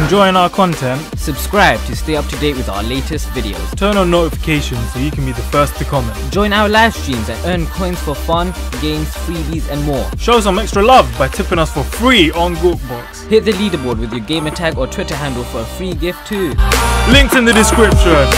enjoying our content, subscribe to stay up to date with our latest videos. Turn on notifications so you can be the first to comment. Join our live streams and earn coins for fun, games, freebies and more. Show some extra love by tipping us for free on Gawkbox. Hit the leaderboard with your gamer tag or Twitter handle for a free gift too. Links in the description.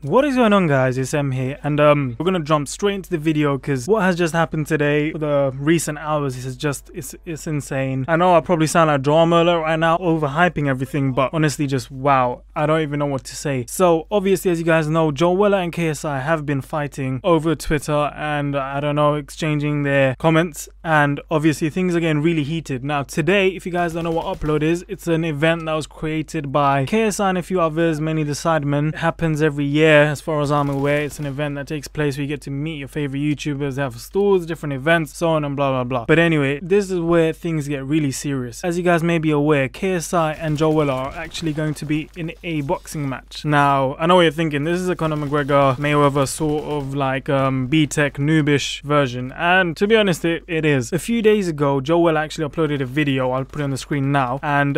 What is going on, guys? It's M here, and we're gonna jump straight into the video because what has just happened today, for the recent hours, is just it's insane. I know I probably sound like Joe Weller right now, overhyping everything, but honestly, just wow, I don't even know what to say. So obviously, as you guys know, Joe Weller and KSI have been fighting over Twitter, and I don't know, exchanging their comments, and obviously things are getting really heated. Now today, if you guys don't know what Upload is, it's an event that was created by KSI and a few others, mainly the Sidemen. It happens every year. As far as I'm aware, it's an event that takes place where you get to meet your favorite YouTubers, have stores, different events, so on and blah blah blah. But anyway, this is where things get really serious. As you guys may be aware, KSI and Joe Weller are actually going to be in a boxing match. Now, I know what you're thinking, this is a Conor McGregor, Mayweather sort of like B-Tech noobish version, and to be honest, it is. A few days ago, Joe Weller actually uploaded a video, I'll put it on the screen now, and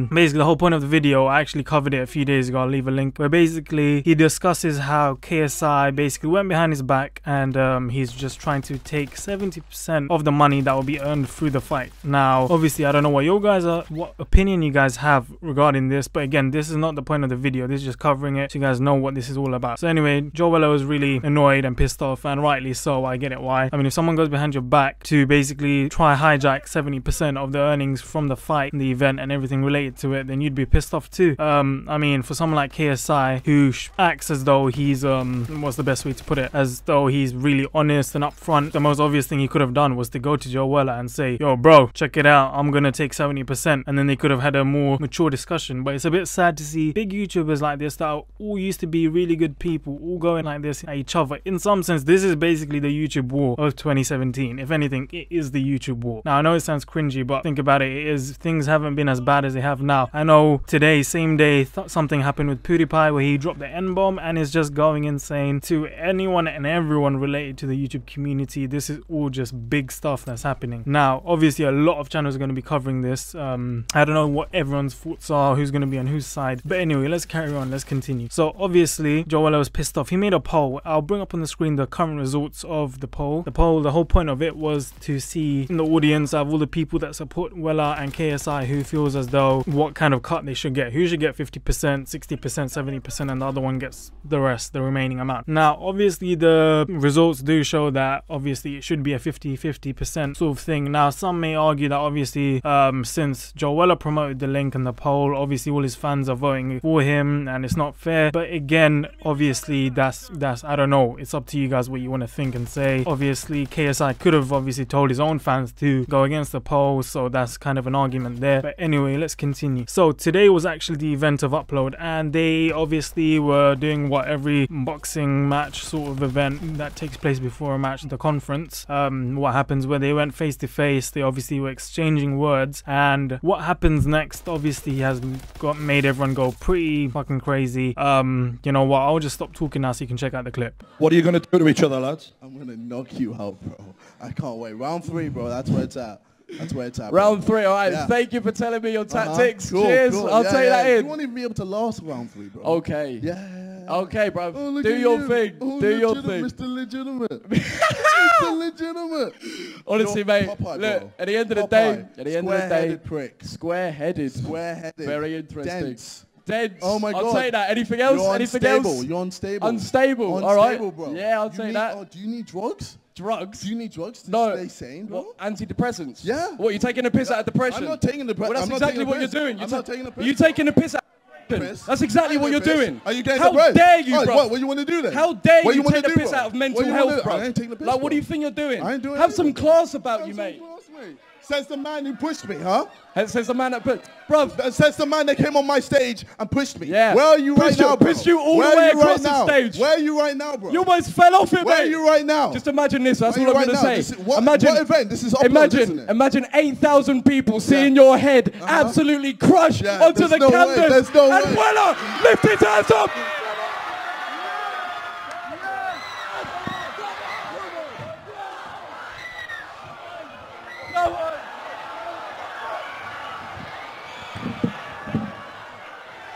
basically the whole point of the video, I actually covered it a few days ago, I'll leave a link, where basically he discusses how KSI basically went behind his back and he's just trying to take 70% of the money that will be earned through the fight. Now, obviously, I don't know what opinion you guys have regarding this, but again, this is not the point of the video. This is just covering it so you guys know what this is all about. So anyway, Joe Weller was really annoyed and pissed off, and rightly so. I get it why. I mean, if someone goes behind your back to basically try hijack 70% of the earnings from the fight, the event, and everything related to it, then you'd be pissed off too. I mean, for someone like KSI who acts as though he's what's the best way to put it, as though he's really honest and upfront, the most obvious thing he could have done was to go to Joe Weller and say, yo bro, check it out, I'm gonna take 70%, and then they could have had a more mature discussion. But it's a bit sad to see big YouTubers like this that all used to be really good people all going like this at each other. In some sense, this is basically the YouTube war of 2017. If anything, it is the YouTube war. Now I know it sounds cringy, but think about it, things haven't been as bad as they have now. I know today, same day, something happened with PewDiePie where he dropped the N-bomb and is just going insane. To anyone and everyone related to the YouTube community, this is all just big stuff that's happening. Now obviously a lot of channels are going to be covering this. I don't know what everyone's thoughts are, who's going to be on whose side, but anyway, let's carry on, let's continue. So obviously Joe Weller was pissed off. He made a poll. I'll bring up on the screen the current results of the poll. The whole point of it was to see in the audience of all the people that support Weller and KSI who feels as though what kind of cut they should get. Who should get 50%, 60%, 70%, and the other one gets the rest, the remaining amount. Now obviously the results do show that obviously it should be a 50% sort of thing. Now some may argue that obviously since Joe Weller promoted the link in the poll, obviously all his fans are voting for him and it's not fair. But again, obviously that's I don't know, it's up to you guys what you want to think and say. Obviously KSI could have obviously told his own fans to go against the poll, so that's kind of an argument there. But anyway, let's continue. So today was actually the event of Upload, and they obviously were doing what every boxing match sort of event that takes place before a match, the conference, what happens where they went face to face. They obviously were exchanging words, and what happens next obviously has made everyone go pretty fucking crazy. You know what, I'll just stop talking now so you can check out the clip. What are you gonna do to each other, lads? I'm gonna knock you out, bro. I can't wait. Round 3, bro, that's where it's at. That's where it's at. Round 3, all right. Yeah. Thank you for telling me your tactics. Cool, Cheers. cool. I'll take that in. You won't even be able to last round 3, bro. Okay. Yeah. Okay, bro. Oh, do your thing. Oh, do your thing. Mr. Legitimate. Mr. Legitimate. Honestly, mate. Popeye, look, bro. at the end of the Popeye. day, Square-headed prick. Square-headed. Square-headed. Very interesting. Dense. Oh my God. I'll say that. Anything You're else? Anything else? You're unstable. Unstable. All right. Bro. Yeah, I'll say that. Oh, do you need drugs? Drugs? Do you need drugs to stay sane, bro? What, antidepressants? Yeah. What, you taking a piss out of depression? I'm not taking the piss. Well, that's exactly what you're doing. I'm not taking the piss. You're taking a piss out of depression. That's exactly what you're doing. Are you getting How the bread? dare you, bro? What you want to do then? How dare you take the piss out of mental health, bro? I ain't taking the piss, like, what do you think you're doing? I ain't doing Have some class about you, mate. Says the man who pushed me, huh? Says the man that pushed, bruv. Says the man that came on my stage and pushed me. Yeah. Where are you right now, bro? Pushed you all the way across the stage. Where are you right now, bro? You almost fell off it, mate. Where are you right now? Just imagine this. That's all I'm going to say. What event? This is Upload, isn't it? Imagine 8,000 people seeing your head absolutely crush onto the canvas. There's no way. And Weller, lift his hands up.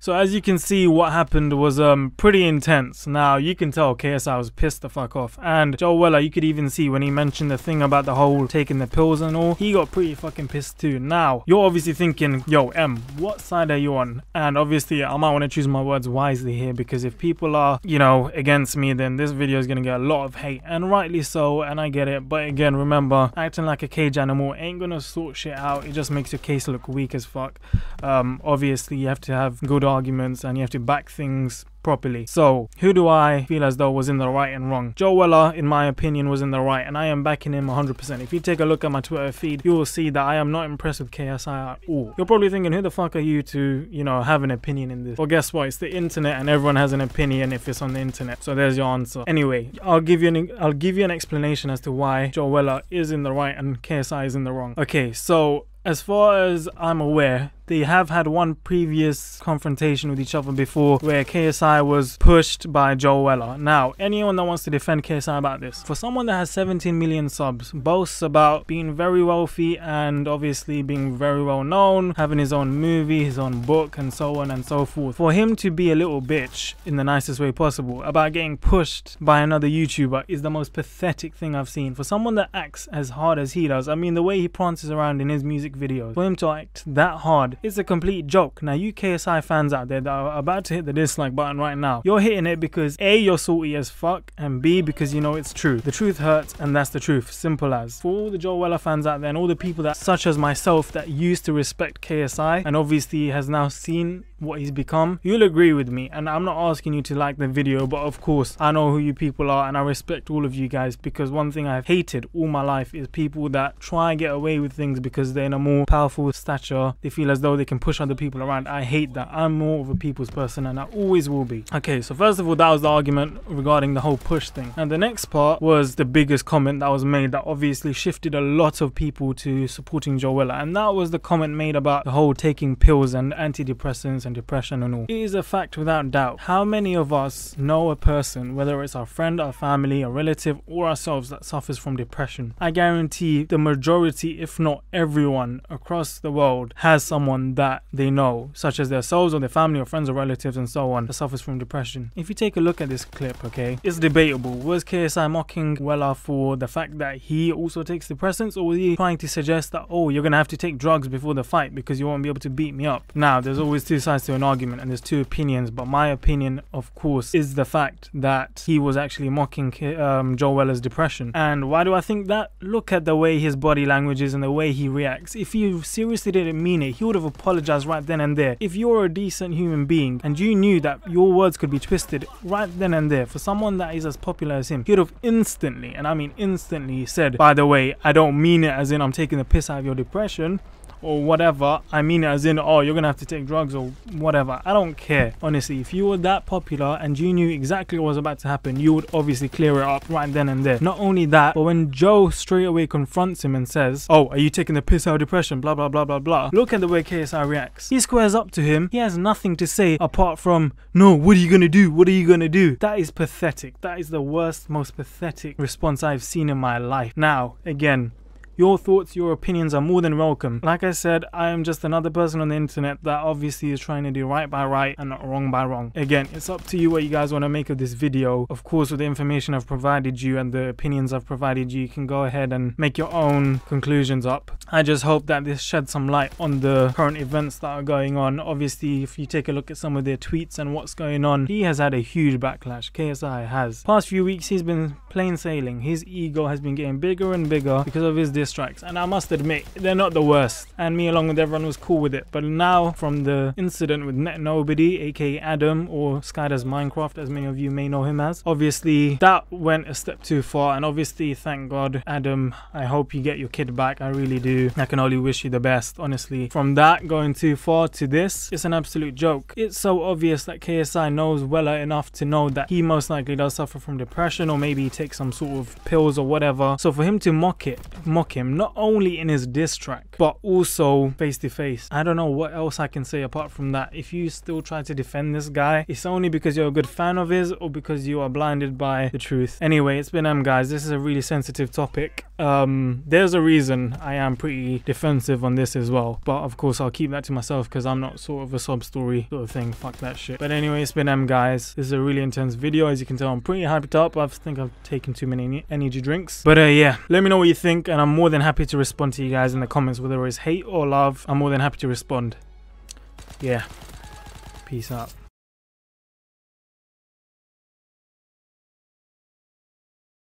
So as you can see, what happened was pretty intense. Now you can tell KSI was pissed the fuck off, and Joe Weller, you could even see when he mentioned the thing about the whole taking the pills and all, he got pretty fucking pissed too. Now you're obviously thinking, yo M, what side are you on? And obviously I might want to choose my words wisely here, because if people are, you know, against me, then this video is gonna get a lot of hate, and rightly so, and I get it. But again, remember, acting like a cage animal ain't gonna sort shit out. It just makes your case look weak as fuck. Obviously you have to have good arguments and you have to back things properly. So who do I feel as though was in the right and wrong? Joe Weller, in my opinion, was in the right, and I am backing him 100%. If you take a look at my Twitter feed, you will see that I am not impressed with KSI at all. You're probably thinking, who the fuck are you to, you know, have an opinion in this? Well, guess what? It's the internet, and everyone has an opinion if it's on the internet. So there's your answer. Anyway, I'll give you an explanation as to why Joe Weller is in the right and KSI is in the wrong. Okay, so as far as I'm aware, they have had one previous confrontation with each other before, where KSI was pushed by Joe Weller. Now, anyone that wants to defend KSI about this, for someone that has 17 million subs, boasts about being very wealthy and obviously being very well known, having his own movie, his own book, and so on and so forth, for him to be a little bitch in the nicest way possible about getting pushed by another YouTuber is the most pathetic thing I've seen. For someone that acts as hard as he does, I mean, the way he prances around in his music videos, for him to act that hard, it's a complete joke. Now, you KSI fans out there that are about to hit the dislike button right now, you're hitting it because A, you're salty as fuck, and B, because you know it's true. The truth hurts, and that's the truth. Simple as. For all the Joe Weller fans out there and all the people that, such as myself, that used to respect KSI and obviously has now seen what he's become, you'll agree with me. And I'm not asking you to like the video, but of course I know who you people are and I respect all of you guys, because one thing I've hated all my life is people that try and get away with things because they're in a more powerful stature. They feel as though they can push other people around. I hate that. I'm more of a people's person, and I always will be. Okay, so first of all, that was the argument regarding the whole push thing, and the next part was the biggest comment that was made that obviously shifted a lot of people to supporting Joe Weller, and that was the comment made about the whole taking pills and antidepressants and depression and all. It is a fact without doubt. How many of us know a person, whether it's our friend, our family, a relative, or ourselves, that suffers from depression? I guarantee the majority, if not everyone across the world, has someone that they know, such as themselves or their family or friends or relatives and so on, that suffers from depression. If you take a look at this clip, okay, it's debatable. Was KSI mocking Weller for the fact that he also takes depressants, or was he trying to suggest that, oh, you're gonna have to take drugs before the fight because you won't be able to beat me up? Now, there's always two sides to an argument, and there's two opinions, but my opinion, of course, is the fact that he was actually mocking Joe Weller's depression. And why do I think that? Look at the way his body language is and the way he reacts. If you seriously didn't mean it, he would have apologized right then and there. If you're a decent human being and you knew that your words could be twisted right then and there, for someone that is as popular as him, he would have instantly, and I mean instantly, said, by the way, I don't mean it as in I'm taking the piss out of your depression or whatever, I mean it as in, oh, you're gonna have to take drugs or whatever. I don't care. Honestly, if you were that popular and you knew exactly what was about to happen, you would obviously clear it up right then and there. Not only that, but when Joe straight away confronts him and says, oh, are you taking the piss out of depression, blah blah blah blah blah, look at the way KSI reacts. He squares up to him. He has nothing to say apart from, no, what are you gonna do? What are you gonna do? That is pathetic. That is the worst, most pathetic response I've seen in my life. Now, again, your thoughts, your opinions are more than welcome. Like I said, I am just another person on the internet that obviously is trying to do right by right and not wrong by wrong. Again, it's up to you what you guys want to make of this video. Of course, with the information I've provided you and the opinions I've provided you, you can go ahead and make your own conclusions up. I just hope that this sheds some light on the current events that are going on. Obviously, if you take a look at some of their tweets and what's going on, he has had a huge backlash. KSI has. Past few weeks, he's been plain sailing. His ego has been getting bigger and bigger because of his diss tracks, and I must admit, they're not the worst, and me along with everyone was cool with it. But now, from the incident with Net Nobody, aka Adam, or Skydar's Minecraft, as many of you may know him as, obviously that went a step too far, and obviously, thank God, Adam, I hope you get your kid back. I really do. I can only wish you the best, honestly. From that going too far to this, it's an absolute joke. It's so obvious that KSI knows Weller enough to know that he most likely does suffer from depression, or maybe he takes some sort of pills or whatever. So for him to mock him him, not only in his diss track, but also face to face. I don't know what else I can say apart from that. If you still try to defend this guy, it's only because you're a good fan of his or because you are blinded by the truth. Anyway, it's been guys, this is a really sensitive topic. There's a reason I am pretty defensive on this as well, but of course I'll keep that to myself because I'm not sort of a sob story sort of thing. Fuck that shit. But anyway, it's been guys, this is a really intense video. As you can tell, I'm pretty hyped up. I think I've taken too many energy drinks, but yeah, let me know what you think, and I'm more than happy to respond to you guys in the comments, whether it's hate or love. I'm more than happy to respond. Yeah, peace out.